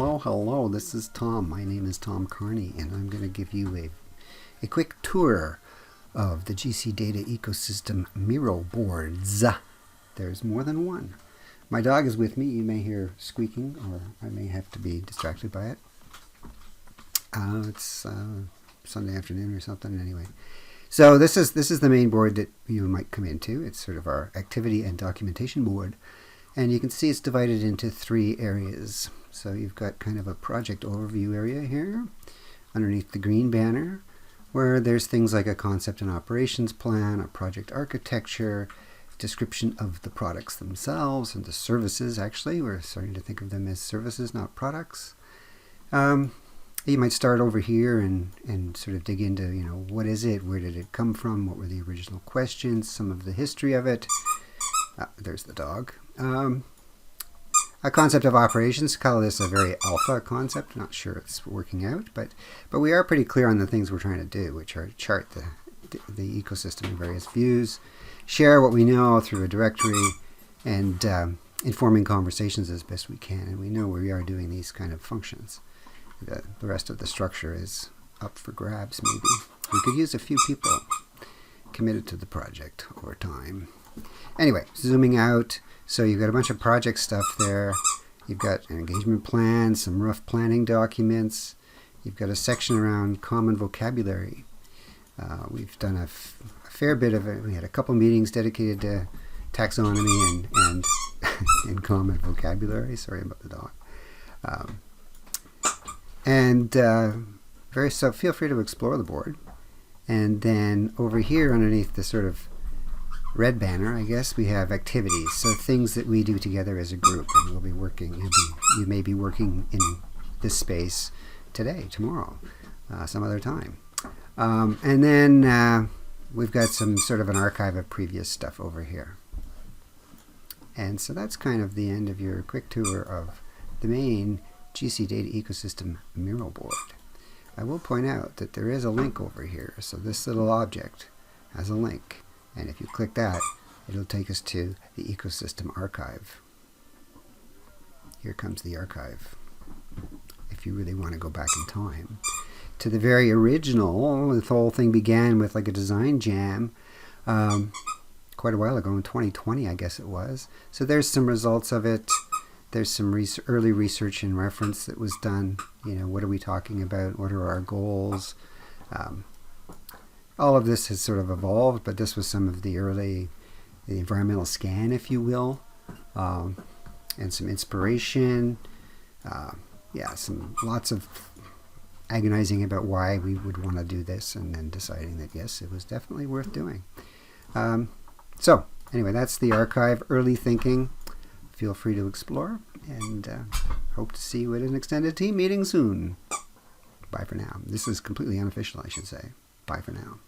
Hello. This is Thom. My name is Thom Carney, and I'm going to give you a quick tour of the GC Data Ecosystem Miro boards. There's more than one. My dog is with me. You may hear squeaking, or I may have to be distracted by it. It's Sunday afternoon or something. Anyway, so this is the main board that you might come into. It's sort of our activity and documentation board. And you can see it's divided into three areas. So you've got kind of a project overview area here underneath the green banner, where there's things like a concept and operations plan, a project architecture, description of the products themselves and the services. Actually, we're starting to think of them as services, not products. You might start over here and sort of dig into, what is it? Where did it come from? What were the original questions? Some of the history of it. There's the dog. A concept of operations, call this a very alpha concept. Not sure it's working out, but we are pretty clear on the things we're trying to do, which are chart the ecosystem in various views, share what we know through a directory, and informing conversations as best we can. And we know we are doing these kind of functions. The rest of the structure is up for grabs, maybe. We could use a few people committed to the project over time. Anyway, zooming out, so you've got a bunch of project stuff there. You've got an engagement plan, some rough planning documents. You've got a section around common vocabulary. We've done a fair bit of it. We had a couple meetings dedicated to taxonomy and common vocabulary. Sorry about the dog. So feel free to explore the board. And then over here underneath the sort of red banner, I guess, we have activities. So things that we do together as a group, and we'll be working. You may be working in this space today, tomorrow, some other time. And then we've got some sort of an archive of previous stuff over here. And so that's kind of the end of your quick tour of the main GC Data Ecosystem Miro board. I will point out that there is a link over here. So this little object has a link. And if you click that, it'll take us to the ecosystem archive. Here comes the archive. If you really want to go back in time to the very original, the whole thing began with like a design jam quite a while ago in 2020, I guess it was. So there's some results of it. There's some early research and reference that was done. What are we talking about? What are our goals? All of this has sort of evolved, but this was some of the environmental scan, if you will, and some inspiration. Lots of agonizing about why we would want to do this, and then deciding that yes, it was definitely worth doing. So anyway, that's the archive. Early thinking. Feel free to explore, and hope to see you at an extended team meeting soon. Bye for now. This is completely unofficial, I should say. Bye for now.